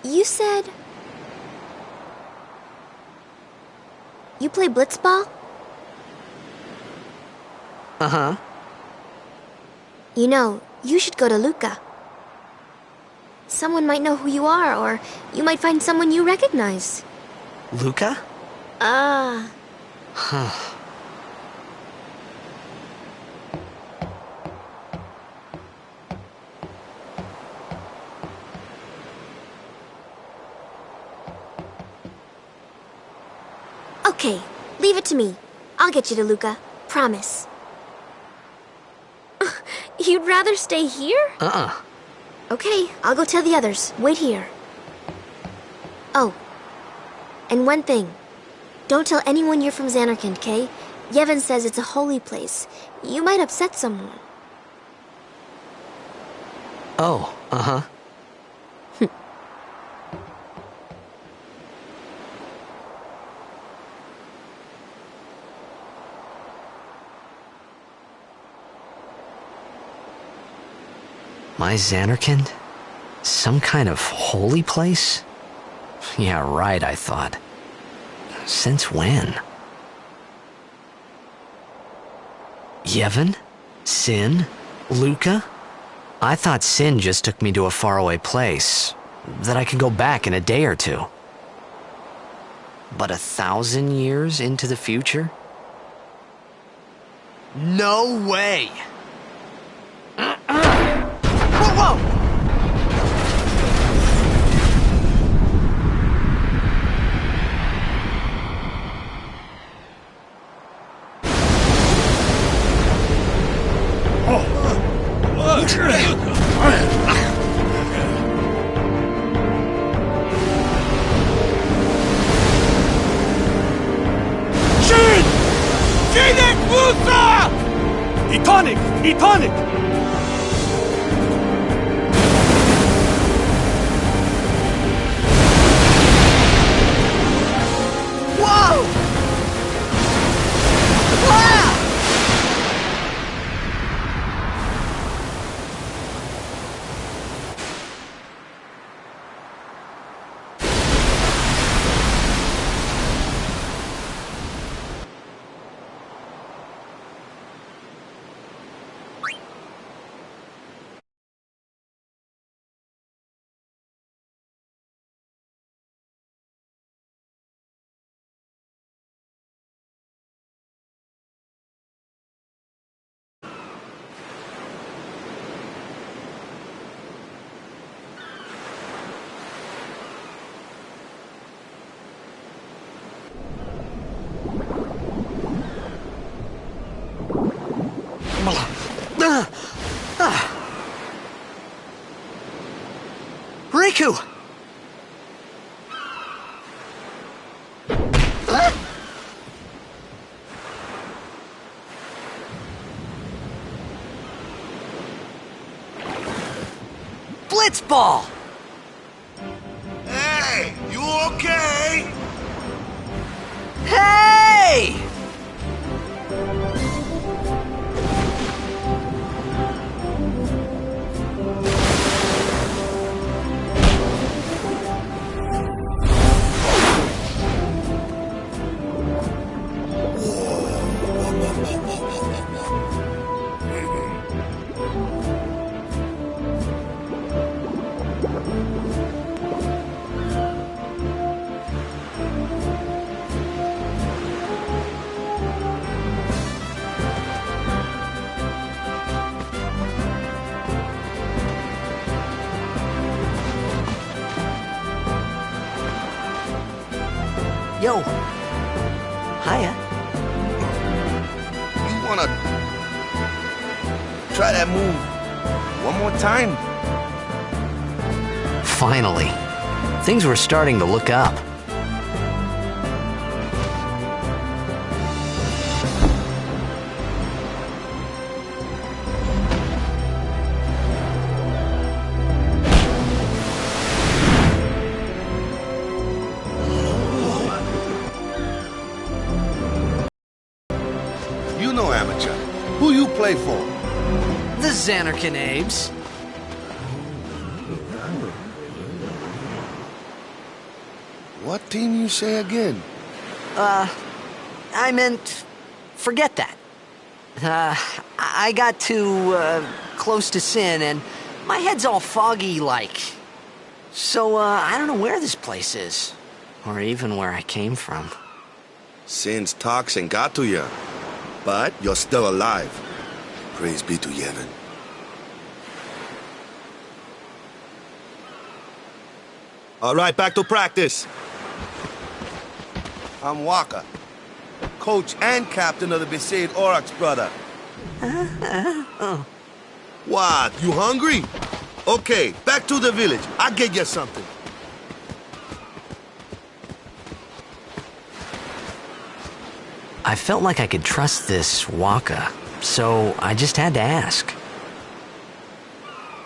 You said... you play blitzball? Uh-huh. You know, you should go to Luca. Someone might know who you are, or you might find someone you recognize. Luca? Huh. Okay, leave it to me. I'll get you to Luca. Promise. You'd rather stay here? Okay, I'll go tell the others. Wait here. Oh, and one thing. Don't tell anyone you're from Xanarkand, okay? Yevon says it's a holy place. You might upset someone. Oh, uh-huh. My Xanarkand? Some kind of holy place? Yeah, right, I thought. Since when? Yevon? Sin? Luca? I thought Sin just took me to a faraway place, that I could go back in a day or two. But 1,000 years into the future? No way! Whoa! Etonic! Whoa! Ah! Riku! Blitzball! Hey, you okay? Hey! Yo. Hiya. You wanna try that move one more time? Finally. Things were starting to look up. You know amateur. Who you play for? The Xanarkand Abes. What team you say again? I meant, forget that. I got too, close to Sin, and my head's all foggy like. So, I don't know where this place is. Or even where I came from. Sin's toxin got to you. But you're still alive. Praise be to Yevon. All right, back to practice. I'm Waka, coach and captain of the Besaid Aurochs, brother. What, you hungry? Okay, back to the village. I'll get you something. I felt like I could trust this Waka, so I just had to ask.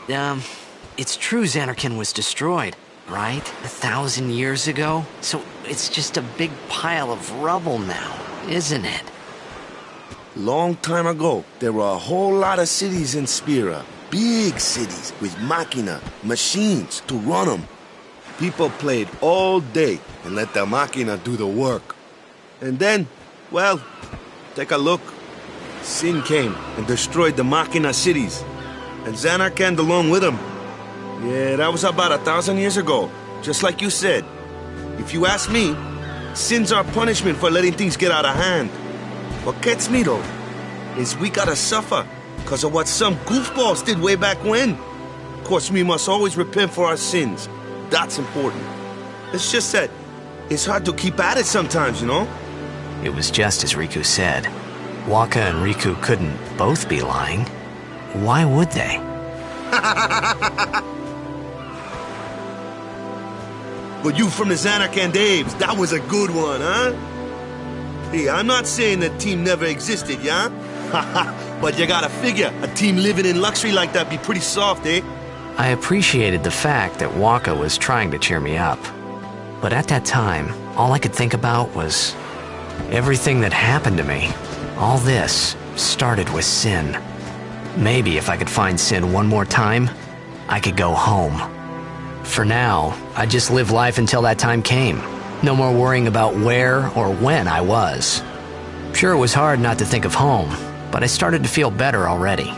It's true Zanarkand was destroyed, right? 1,000 years ago? So it's just a big pile of rubble now, isn't it? Long time ago, there were a whole lot of cities in Spira. Big cities with machina, machines to run them. People played all day and let the machina do the work. And then, well, take a look. Sin came and destroyed the machina cities. And Zanarkand along with him. Yeah, that was about 1,000 years ago. Just like you said. If you ask me, Sin's our punishment for letting things get out of hand. What gets me, though, is we gotta suffer because of what some goofballs did way back when. Of course, we must always repent for our sins. That's important. It's just that it's hard to keep at it sometimes, you know? It was just as Riku said. Waka and Riku couldn't both be lying. Why would they? But you from the Zanarkand Aves, that was a good one, huh? Hey, I'm not saying that team never existed, yeah? But you gotta figure, a team living in luxury like that be pretty soft, eh? I appreciated the fact that Waka was trying to cheer me up. But at that time, all I could think about was everything that happened to me. All this started with Sin. Maybe if I could find Sin one more time, I could go home. For now, I just live life until that time came. No more worrying about where or when I was. Sure, it was hard not to think of home, but I started to feel better already.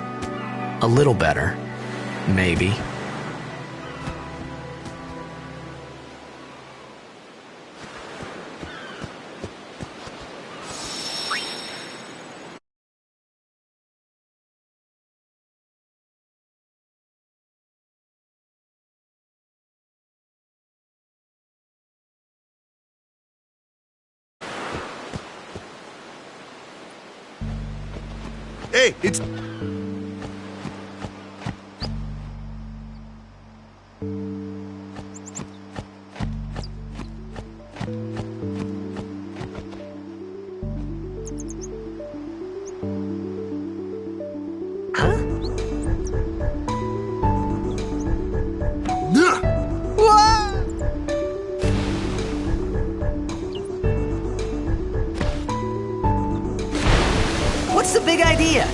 A little better, maybe. Hey, it's... What's the big idea?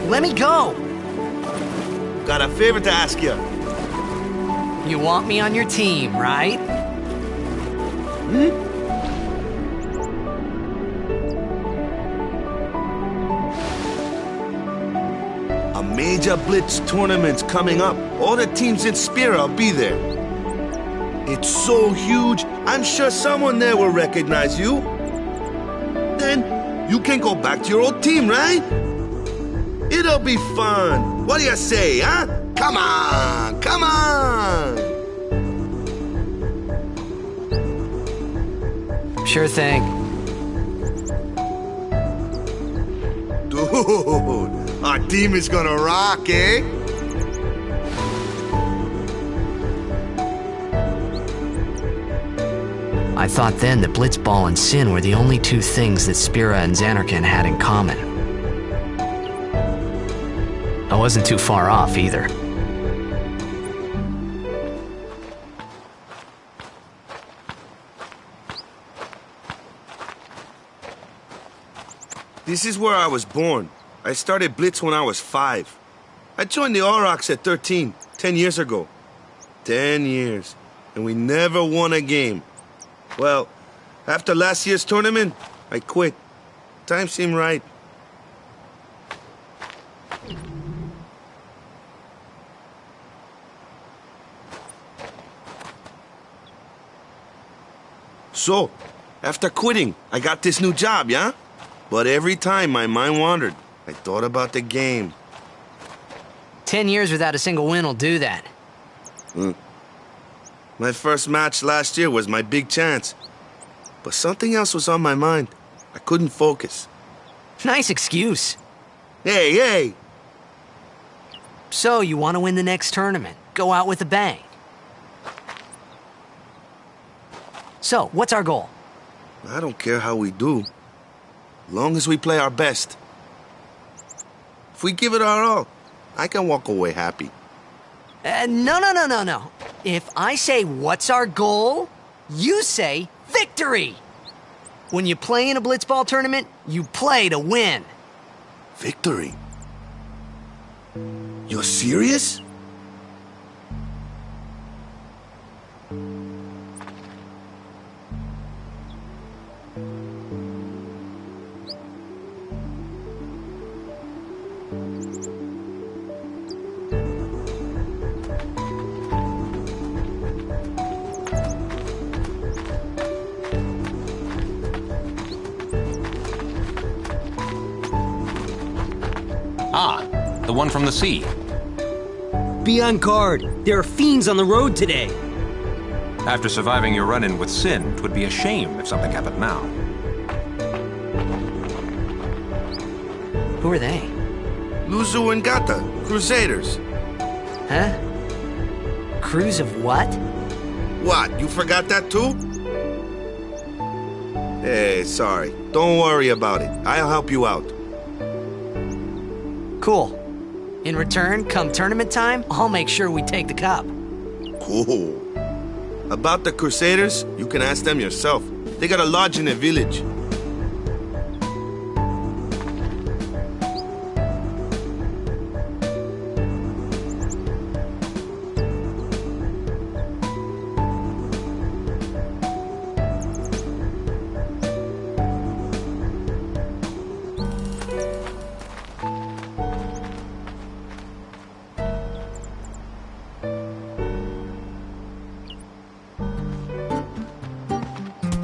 Let me go! Got a favor to ask you. You want me on your team, right? A major blitz tournament's coming up. All the teams in Spira will be there. It's so huge, I'm sure someone there will recognize you. Then you can go back to your old team, right? It'll be fun. What do you say, huh? Come on, come on! Sure thing. Dude, our team is gonna rock, eh? I thought then that Blitzball and Sin were the only two things that Spira and Xanarkand had in common. I wasn't too far off either. This is where I was born. I started Blitz when I was 5. I joined the Aurochs at 13, 10 years ago. 10 years, and we never won a game. Well, after last year's tournament, I quit. Time seemed right. So, after quitting, I got this new job, yeah? But every time my mind wandered, I thought about the game. 10 years without a single win will do that. My first match last year was my big chance. But something else was on my mind. I couldn't focus. Nice excuse. Hey, hey! So, you want to win the next tournament? Go out with a bang. So, what's our goal? I don't care how we do. Long as we play our best. If we give it our all, I can walk away happy. No. If I say, what's our goal? You say, victory! When you play in a blitzball tournament, you play to win. Victory? You're serious? Ah, the one from the sea. Be on guard. There are fiends on the road today. After surviving your run-in with Sin, 'twould be a shame if something happened now. Who are they? Luzu and Gata, Crusaders. Huh? Crews of what? What, you forgot that too? Hey, sorry. Don't worry about it. I'll help you out. Cool. In return, come tournament time, I'll make sure we take the cup. Cool. About the Crusaders, you can ask them yourself. They got a lodge in a village.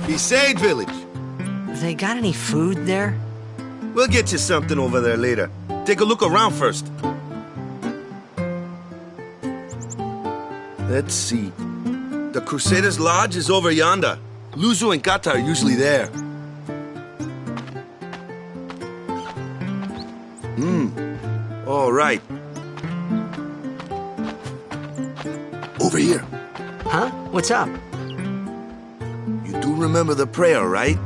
Besaid Village. They got any food there? We'll get you something over there later. Take a look around first. Let's see. The Crusaders' Lodge is over yonder. Luzu and Gata are usually there. All right. Over here. Huh? What's up? You do remember the prayer, right?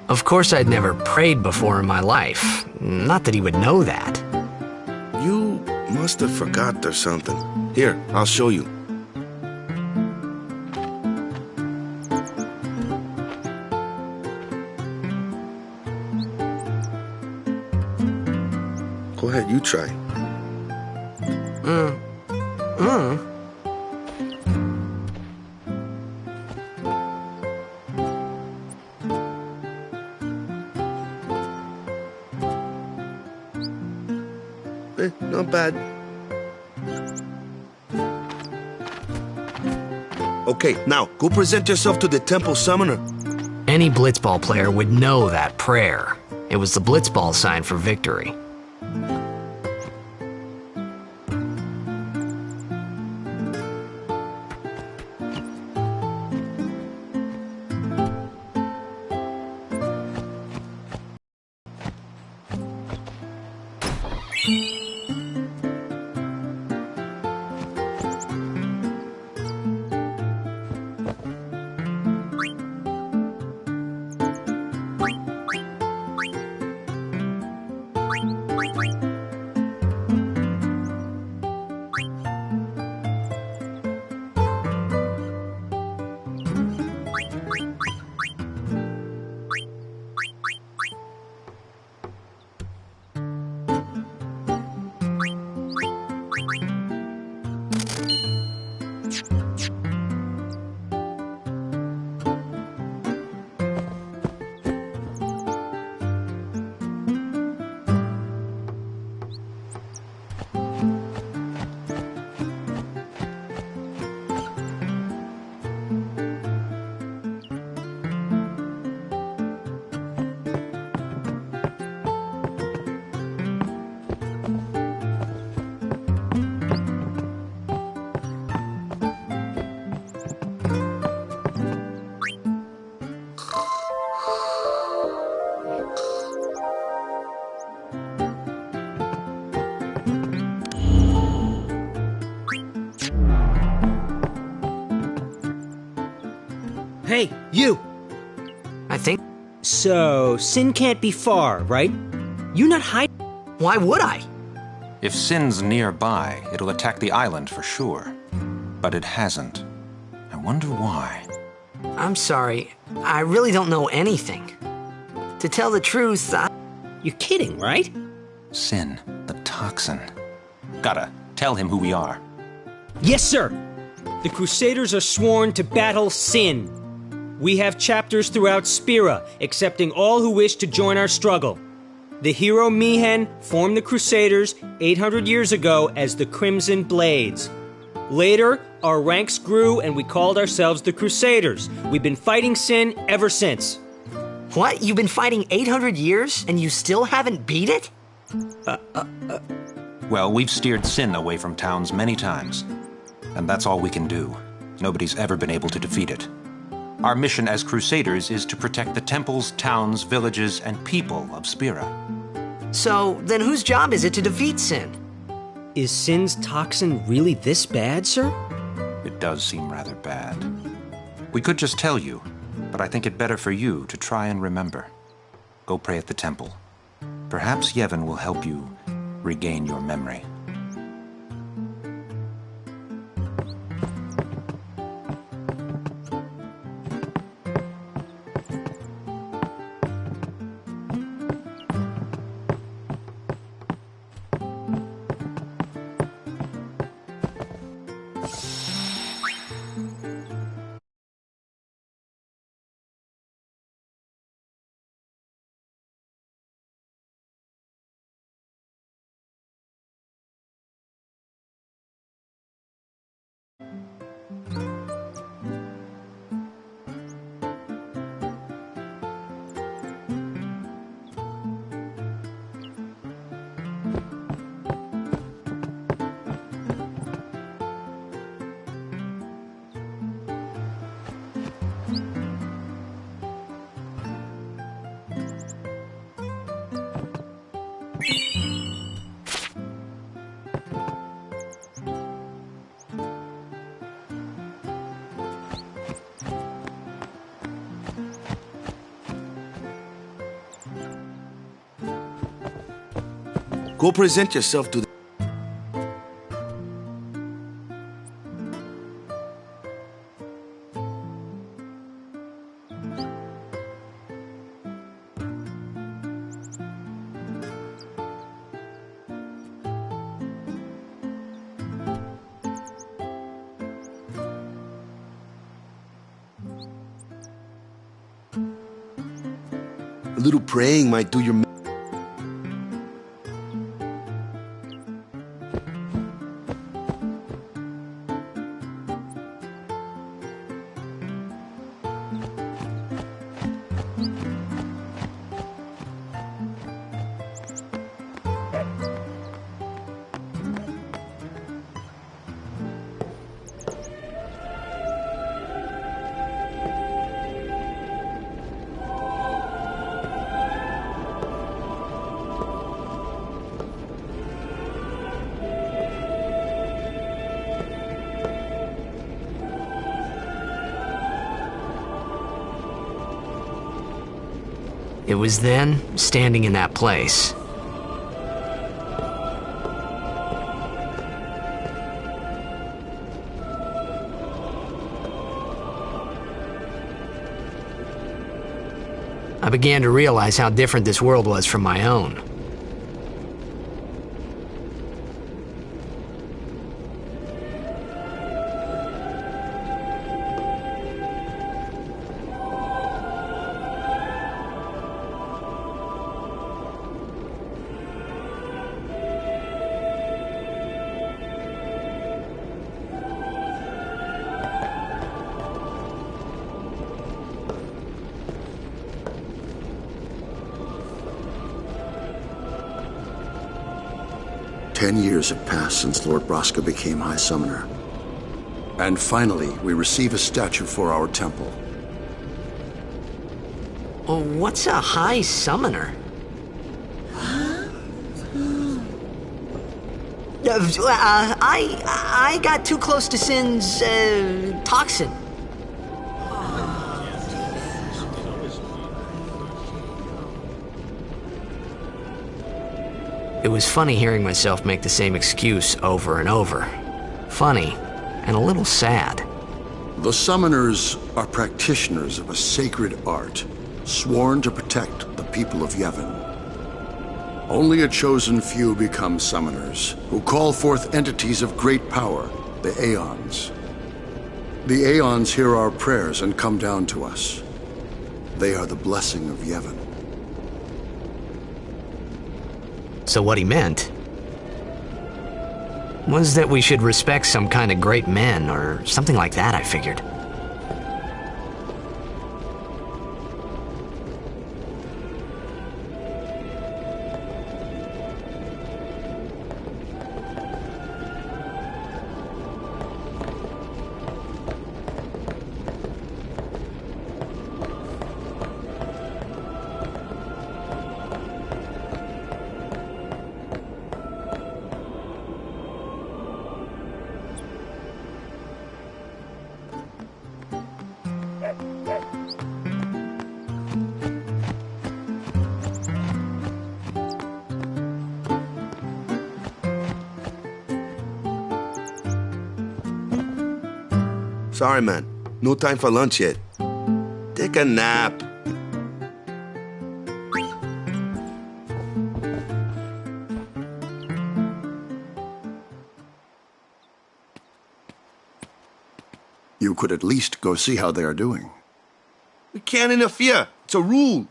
Of course I'd never prayed before in my life. Not that he would know that. You must have forgot or something. Here, I'll show you. Go ahead, you try. Not bad. Okay, now, go present yourself to the temple summoner. Any blitzball player would know that prayer. It was the blitzball sign for victory. Hey, you! I think... So, Sin can't be far, right? You not hiding? Why would I? If Sin's nearby, it'll attack the island for sure. But it hasn't. I wonder why. I'm sorry. I really don't know anything. To tell the truth, You're kidding, right? Sin, the toxin. Gotta tell him who we are. Yes, sir! The Crusaders are sworn to battle Sin. We have chapters throughout Spira, accepting all who wish to join our struggle. The hero Mihen formed the Crusaders 800 years ago as the Crimson Blades. Later, our ranks grew and we called ourselves the Crusaders. We've been fighting Sin ever since. What? You've been fighting 800 years and you still haven't beat it? Well, we've steered Sin away from towns many times. And that's all we can do. Nobody's ever been able to defeat it. Our mission as Crusaders is to protect the temples, towns, villages, and people of Spira. So, then whose job is it to defeat Sin? Is Sin's toxin really this bad, sir? It does seem rather bad. We could just tell you, but I think it better for you to try and remember. Go pray at the temple. Perhaps Yevon will help you regain your memory. Go present yourself to the... little praying might do your... It was then, standing in that place, I began to realize how different this world was from my own. Ten years have passed since Lord Braska became High Summoner. And finally, we receive a statue for our temple. Oh, what's a High Summoner? I got too close to Sin's, toxin. It was funny hearing myself make the same excuse over and over. Funny, and a little sad. The Summoners are practitioners of a sacred art, sworn to protect the people of Yevon. Only a chosen few become Summoners, who call forth entities of great power, the Aeons. The Aeons hear our prayers and come down to us. They are the blessing of Yevon. So what he meant was that we should respect some kind of great men, or something like that, I figured. Sorry, man. No time for lunch yet. Take a nap. You could at least go see how they are doing. We can't interfere. It's a rule.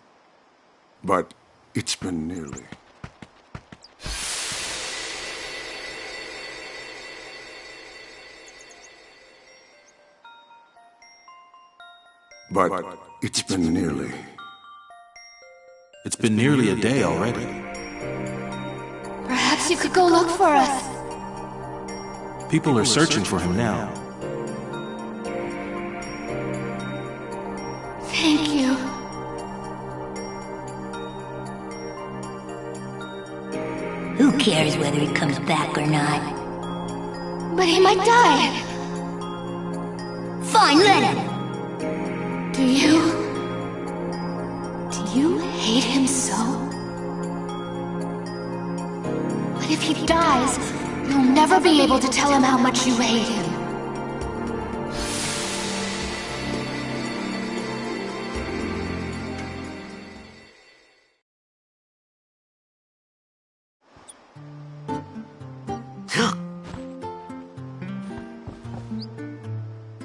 But it's been nearly. But it's been nearly. It's been nearly a day already. Perhaps you could go look for us. People are searching for him now. Thank you. Who cares whether he comes back or not? But he might die. Fine, let him. Do you hate him so? But if he dies, you'll never be able to tell him how much you hate him.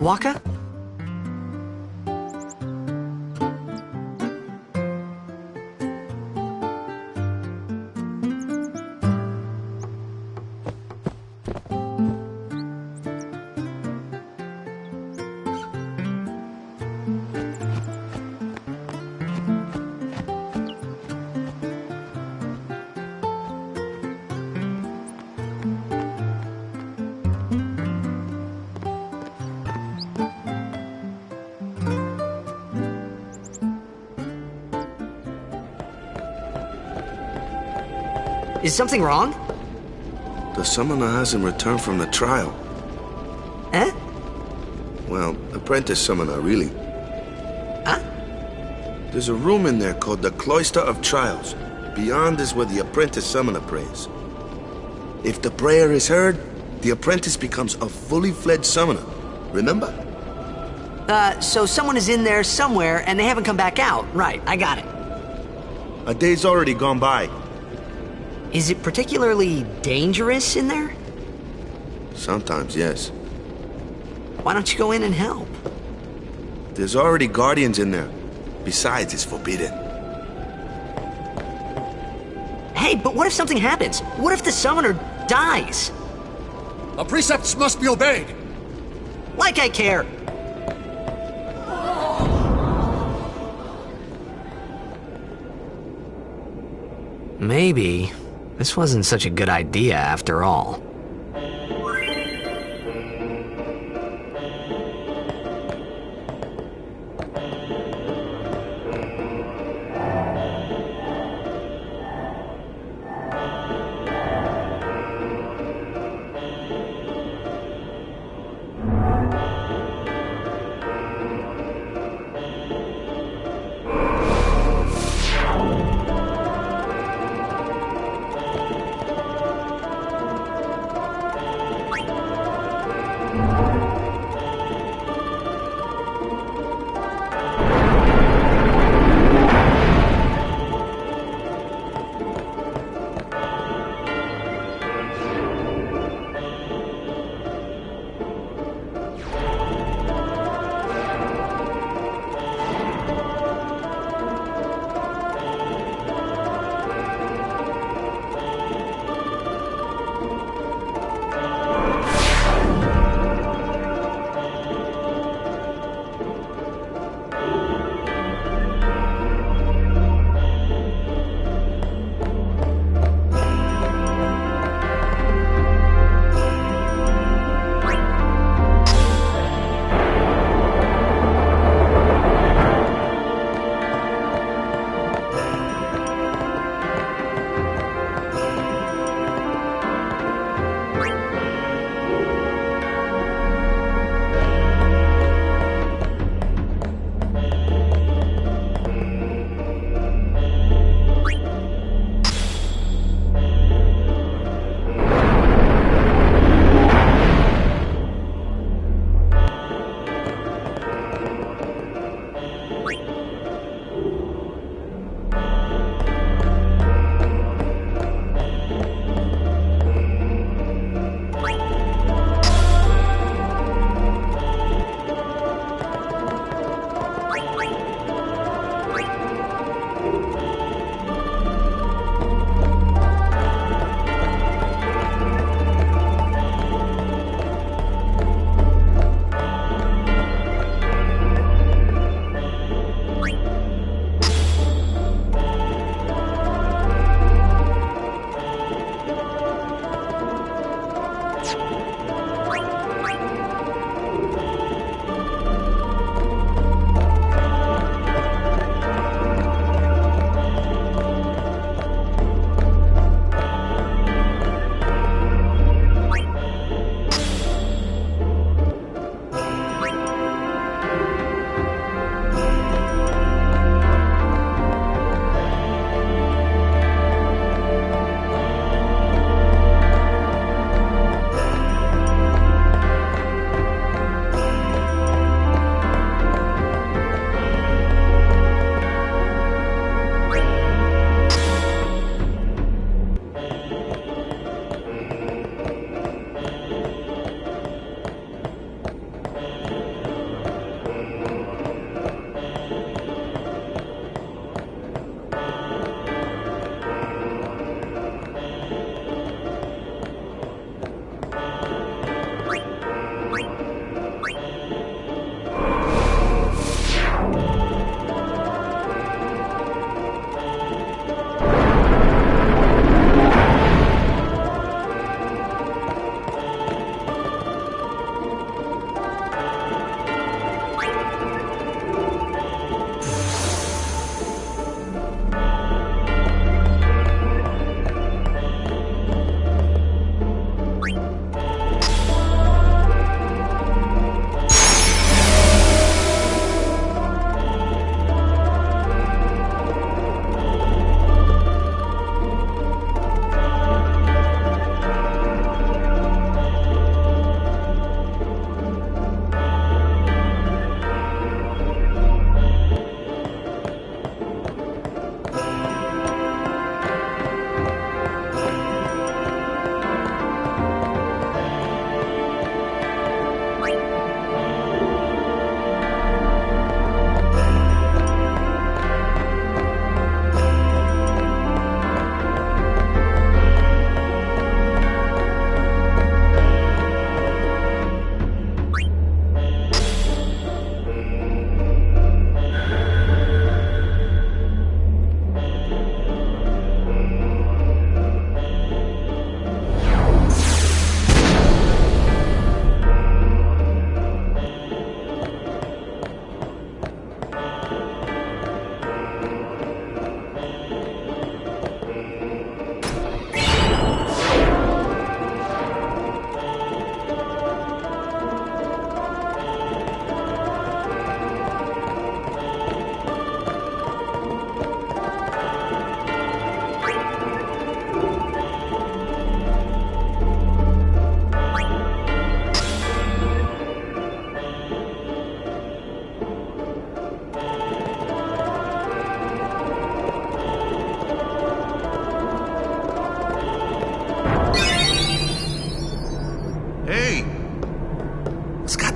Waka? Is something wrong? The summoner hasn't returned from the trial. Eh? Well, apprentice summoner, really. Huh? There's a room in there called the Cloister of Trials. Beyond is where the apprentice summoner prays. If the prayer is heard, the apprentice becomes a fully fledged summoner. Remember? So someone is in there somewhere and they haven't come back out. Right, I got it. A day's already gone by. Is it particularly dangerous in there? Sometimes, yes. Why don't you go in and help? There's already guardians in there. Besides, it's forbidden. Hey, but what if something happens? What if the summoner dies? The precepts must be obeyed. Like I care. Maybe this wasn't such a good idea after all.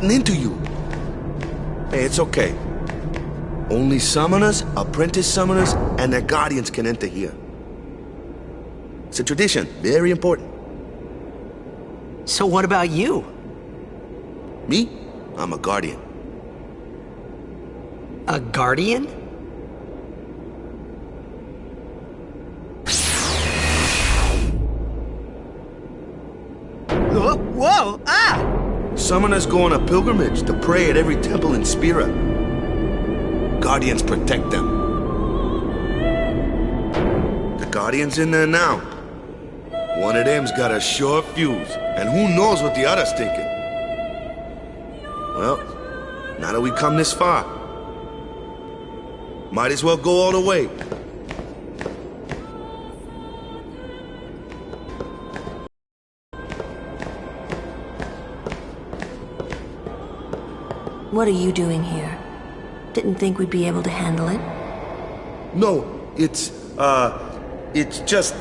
letting into you. Hey, it's okay. Only summoners, apprentice summoners, and their guardians can enter here. It's a tradition, very important. So what about you? Me? I'm a guardian. A guardian? Whoa! Ah! Summoners go on a pilgrimage to pray at every temple in Spira. Guardians protect them. The Guardian's in there now. One of them's got a short fuse, and who knows what the other's thinking. Well, now that we've come this far, might as well go all the way. What are you doing here? Didn't think we'd be able to handle it? No, it's just...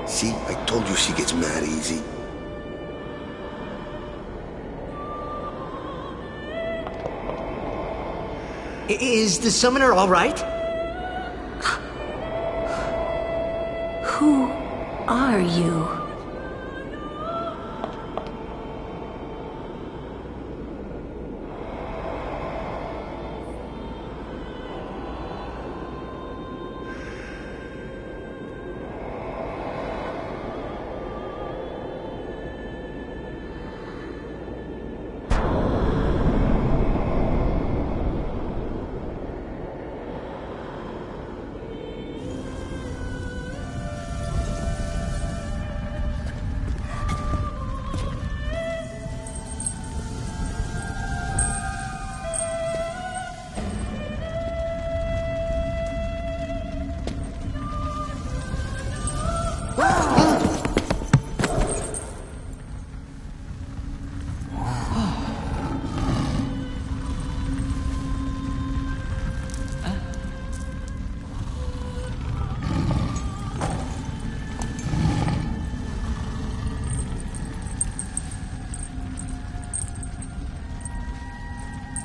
See, I told you she gets mad easy. Is the summoner all right? Who are you?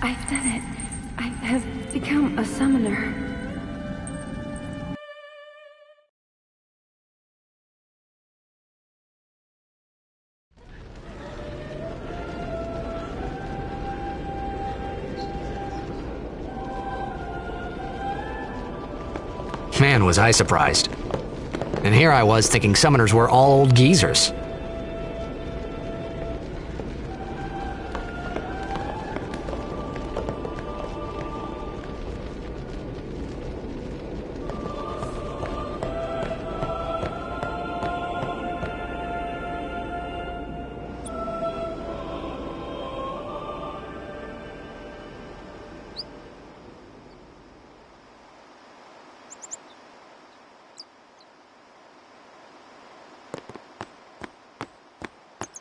I've done it. I have become a summoner. Man, was I surprised. And here I was thinking summoners were all old geezers.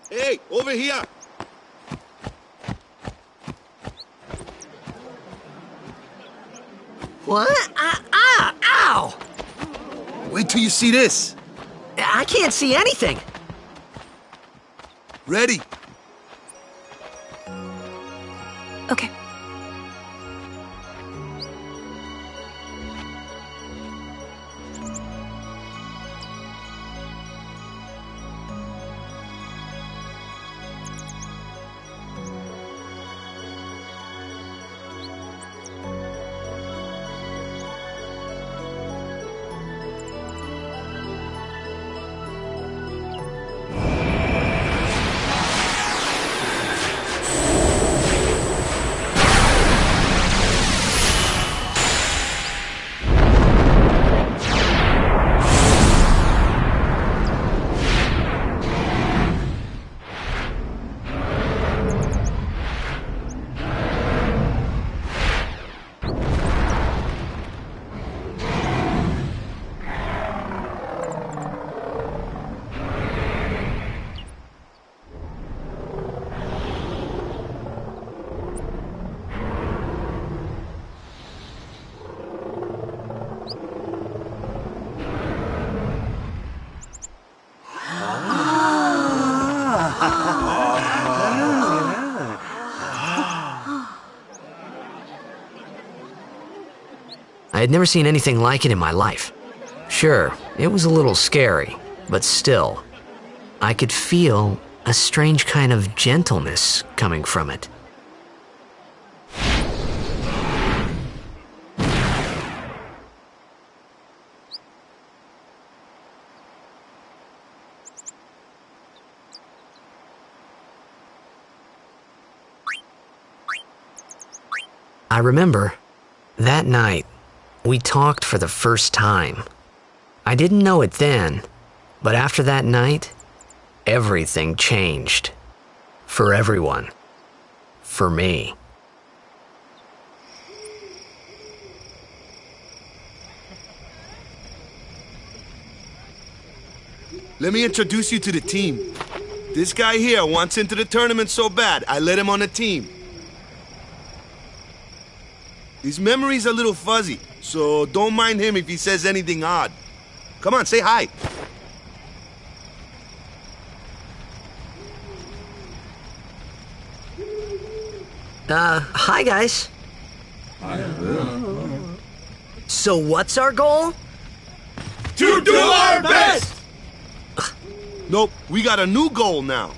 Hey, over here! What? Ow! Wait till you see this. I can't see anything. Ready? Okay. I'd never seen anything like it in my life. Sure, it was a little scary, but still, I could feel a strange kind of gentleness coming from it. I remember, that night, we talked for the first time. I didn't know it then, but after that night, everything changed. For everyone. For me. Let me introduce you to the team. This guy here wants into the tournament so bad, I let him on the team. His memory's a little fuzzy, so don't mind him if he says anything odd. Come on, say hi. Hi guys. So what's our goal? To do our best! Nope, we got a new goal now.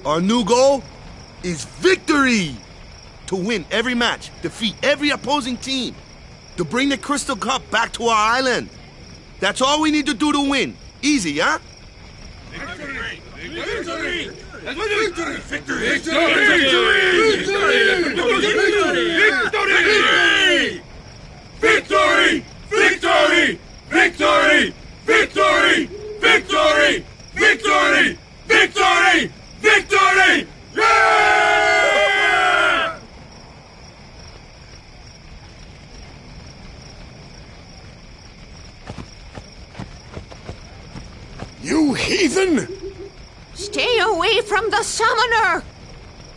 Our new goal is victory! To win every match, defeat every opposing team, to bring the Crystal Cup back to our island. That's all we need to do to win. Easy, huh? Victory! Victory! Victory! Victory! Victory! Victory! Victory! Victory! Victory! Victory! Victory! Victory! Yeah! You heathen! Stay away from the summoner!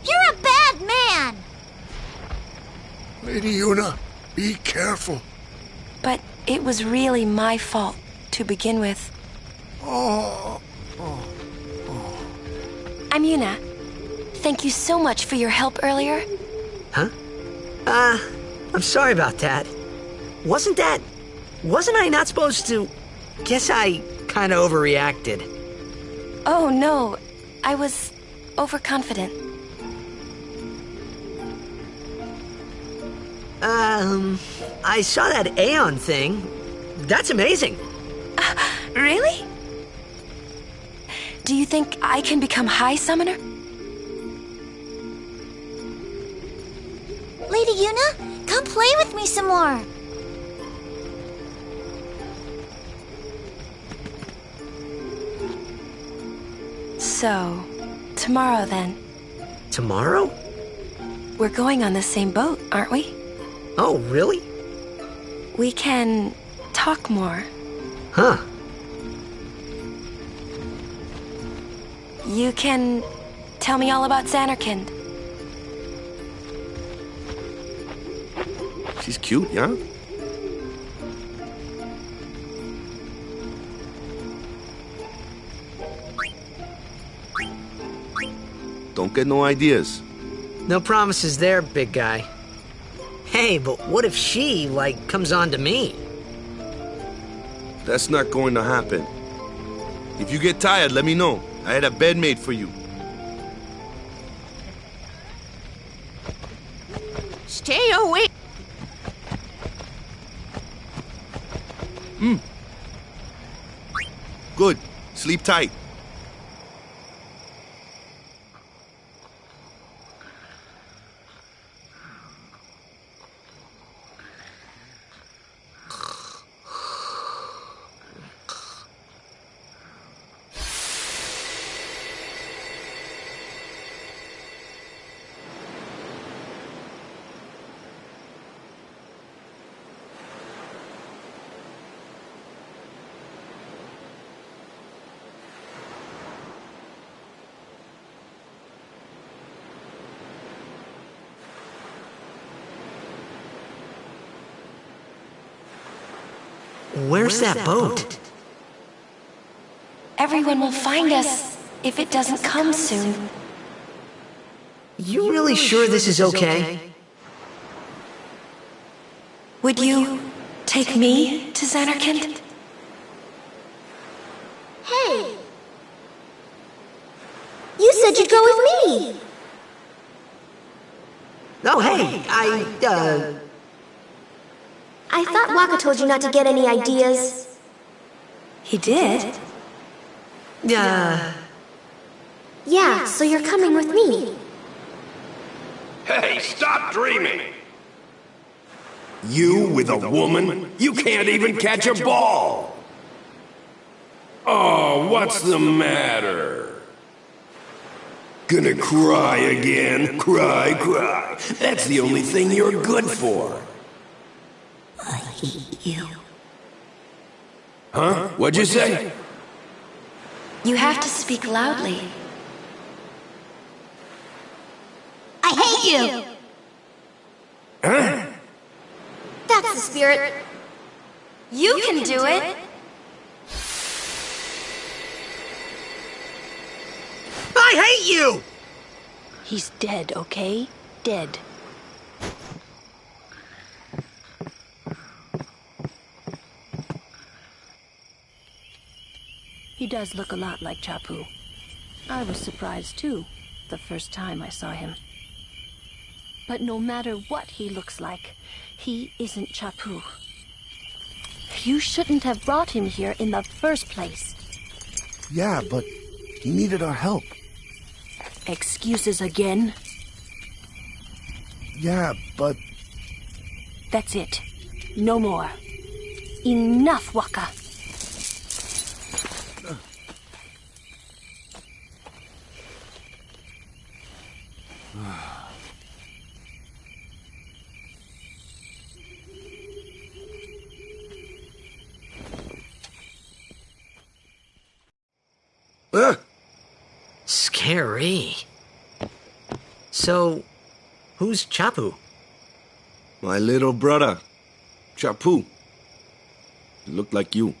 You're a bad man! Lady Una, be careful. But it was really my fault to begin with. I'm Una. Thank you so much for your help earlier. Huh? I'm sorry about that. Wasn't I not supposed to... Guess I kinda overreacted. Oh no, I was overconfident. I saw that Aeon thing. That's amazing. Really? Do you think I can become High Summoner? Lady Una, come play with me some more. So, tomorrow then. Tomorrow? We're going on the same boat, aren't we? Oh, really? We can talk more. Huh. You can tell me all about Xanarkand. She's cute, yeah? Don't get no ideas. No promises there, big guy. Hey, but what if she, comes on to me? That's not going to happen. If you get tired, let me know. I had a bed made for you. Stay away! Good. Sleep tight. Where's that boat? Everyone will find us if it doesn't come soon. You really sure this is okay? Would you Take me to Xanarkand? Hey! You said you'd go with me! Oh, hey, I thought Waka told you not to get any ideas. He did? Yeah, so you're coming with me. Hey, stop dreaming! You with a woman? You can't even catch a ball! Oh, what's the matter? Gonna cry again? Cry, cry. That's the only thing you're good for. I hate you. Huh? What'd you say? You have to speak loudly. I hate you! Huh? That's the spirit. You can do it! I hate you! He's dead, okay? Dead. He does look a lot like Chapu. I was surprised too, the first time I saw him. But no matter what he looks like, he isn't Chapu. You shouldn't have brought him here in the first place. Yeah, but he needed our help. Excuses again? Yeah, but... That's it. No more. Enough, Waka. Scary. So, who's Chapu? My little brother, Chapu. He looked like you.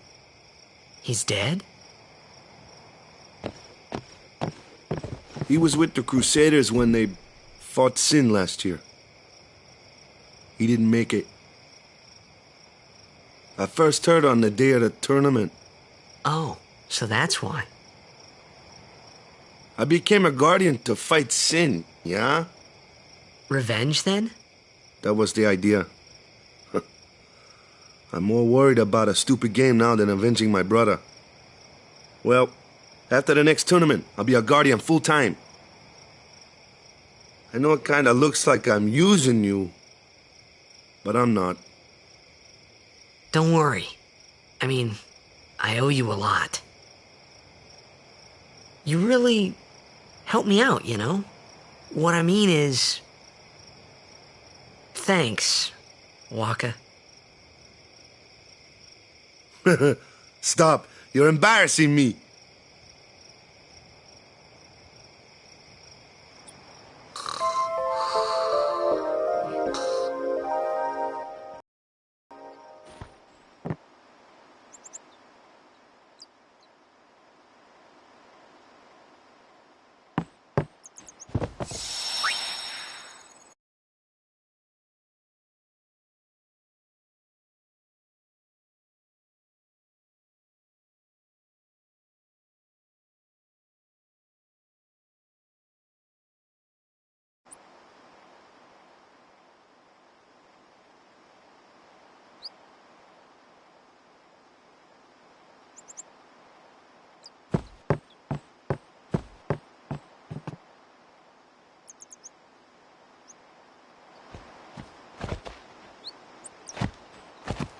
He's dead? He was with the Crusaders when they fought Sin last year. He didn't make it. I first heard on the day of the tournament. Oh, so that's why. I became a guardian to fight Sin, yeah? Revenge, then? That was the idea. I'm more worried about a stupid game now than avenging my brother. Well, after the next tournament, I'll be a guardian full-time. I know it kinda looks like I'm using you, but I'm not. Don't worry. I mean, I owe you a lot. You really helped me out, you know? What I mean is... Thanks, Waka. Stop. You're embarrassing me.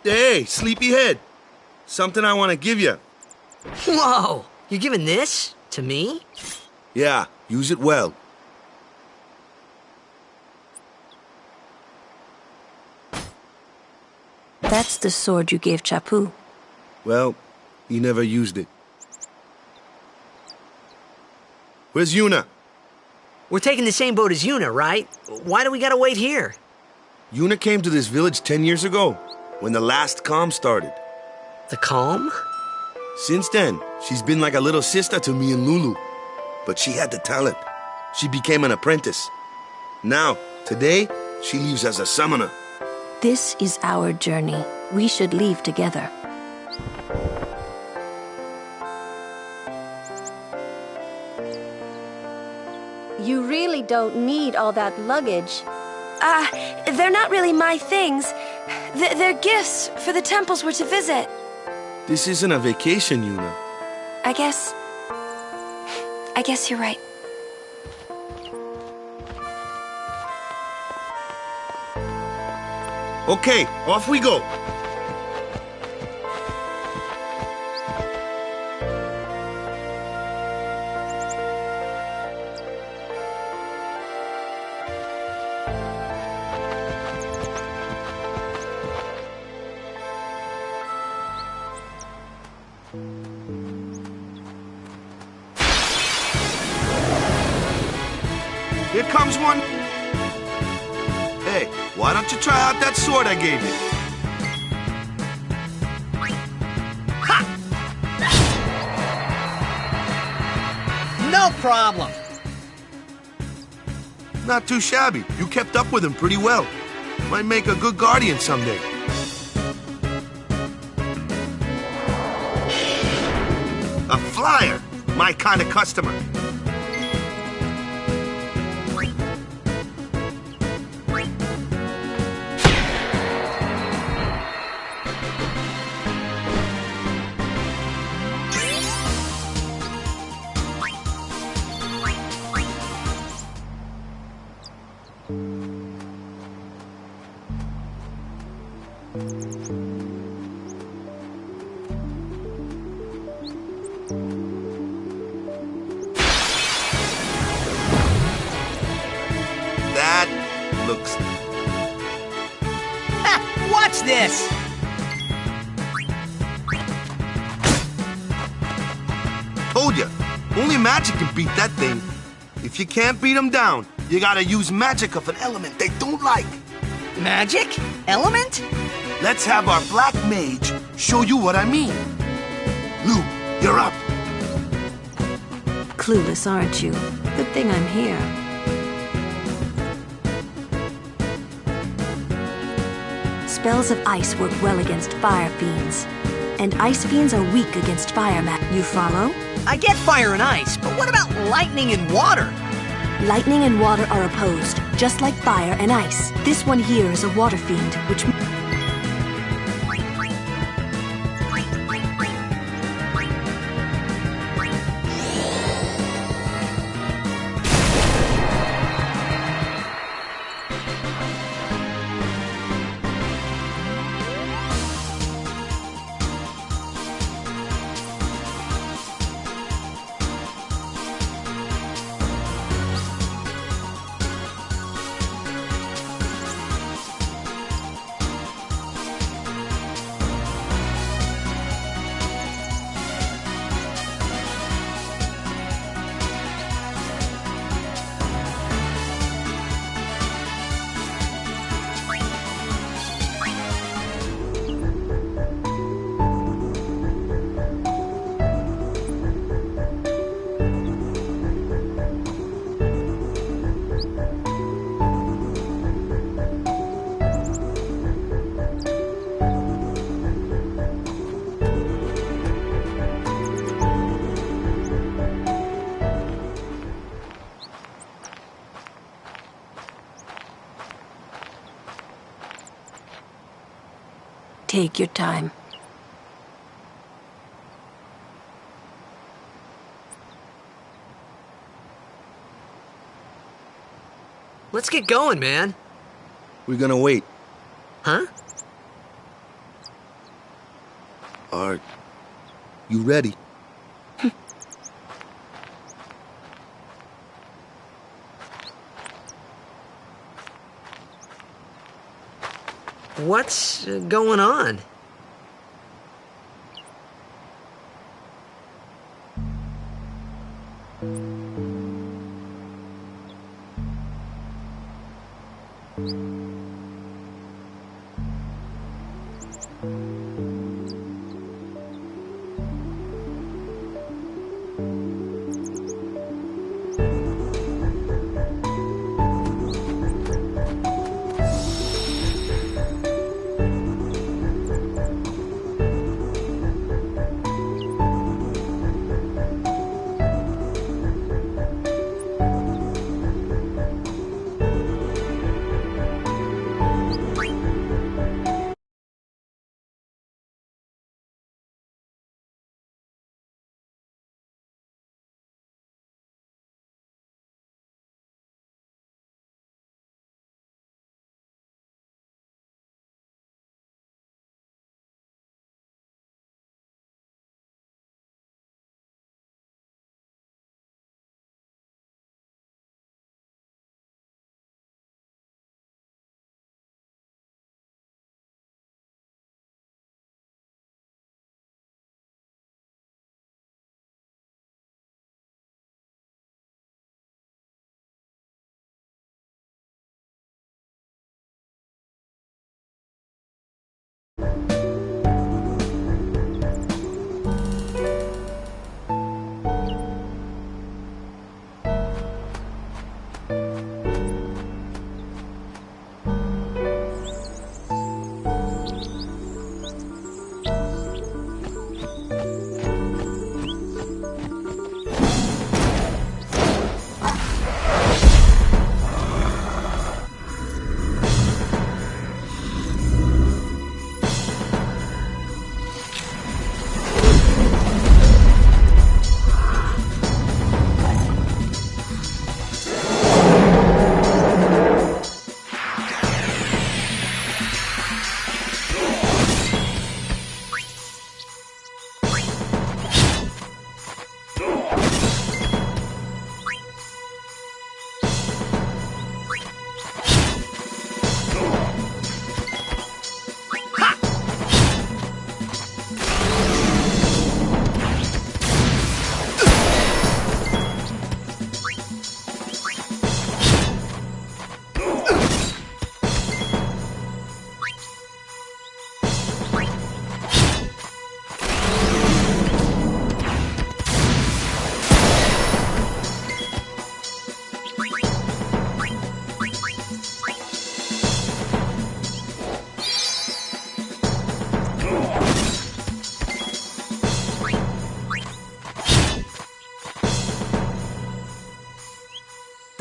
Hey, sleepyhead. Something I want to give you. Whoa! You're giving this to me? Yeah, use it well. That's the sword you gave Chapu. Well, he never used it. Where's Yuna? We're taking the same boat as Yuna, right? Why do we gotta wait here? Yuna came to this village 10 years ago, when the last calm started. The calm? Since then, she's been like a little sister to me and Lulu. But she had the talent. She became an apprentice. Now, today, she leaves as a summoner. This is our journey. We should leave together. You really don't need all that luggage. They're not really my things. They're gifts for the temples we're to visit. This isn't a vacation, Yuna. I guess you're right. Okay, off we go. Here comes one. Hey, why don't you try out that sword I gave you? Ha! No problem. Not too shabby. You kept up with him pretty well. Might make a good guardian someday. A flyer. My kind of customer. That looks... Watch this! Told ya, only magic can beat that thing. If you can't beat them down, you gotta use magic of an element they don't like. Magic? Element? Let's have our black mage show you what I mean. Lou, you're up. Clueless, aren't you? Good thing I'm here. Spells of ice work well against fire fiends. And ice fiends are weak against fire You follow? I get fire and ice, but what about lightning and water? Lightning and water are opposed, just like fire and ice. This one here is a water fiend, which... Take your time. Let's get going, man. We're gonna wait. Huh? Are you ready? What's going on?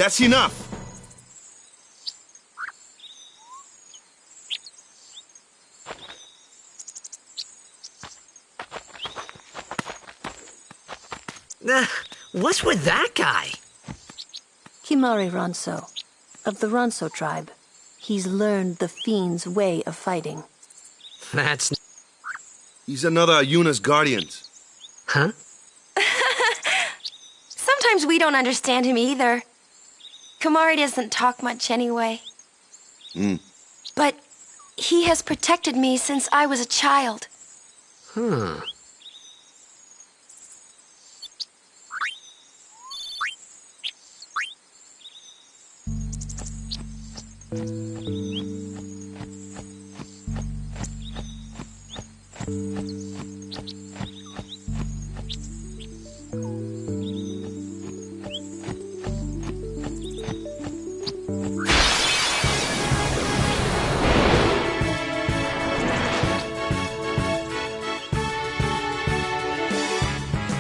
That's enough. What's with that guy? Kimari Ronso, of the Ronso tribe. He's learned the fiend's way of fighting. That's... He's another of Yuna's guardians. Huh? Sometimes we don't understand him either. Kimari doesn't talk much anyway. But he has protected me since I was a child.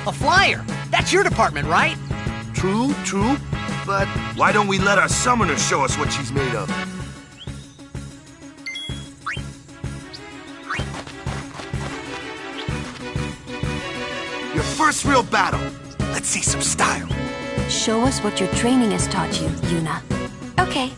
A flyer! That's your department, right? True, true. But why don't we let our summoner show us what she's made of? Your first real battle. Let's see some style. Show us what your training has taught you, Yuna. Okay.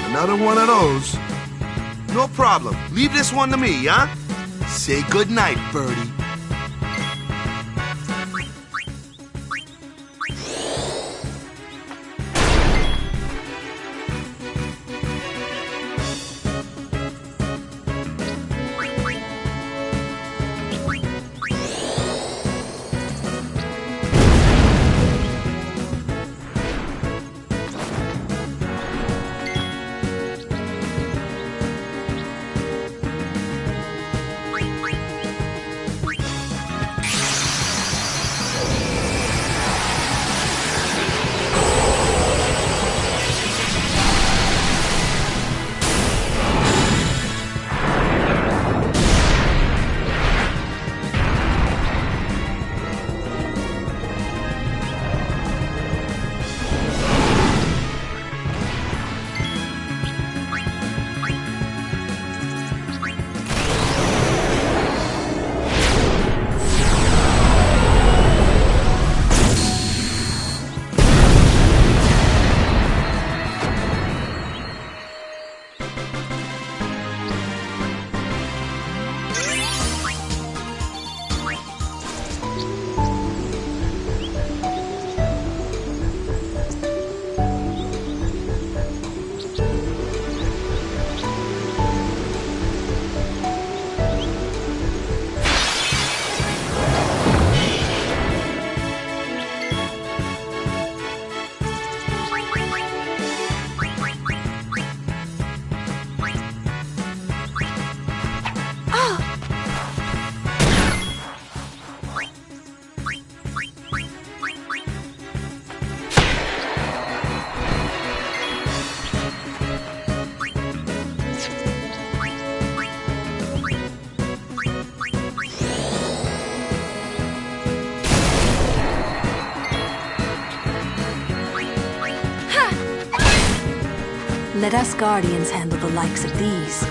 Another one of those. No problem. Leave this one to me, huh? Say goodnight, birdie. Let us guardians handle the likes of these.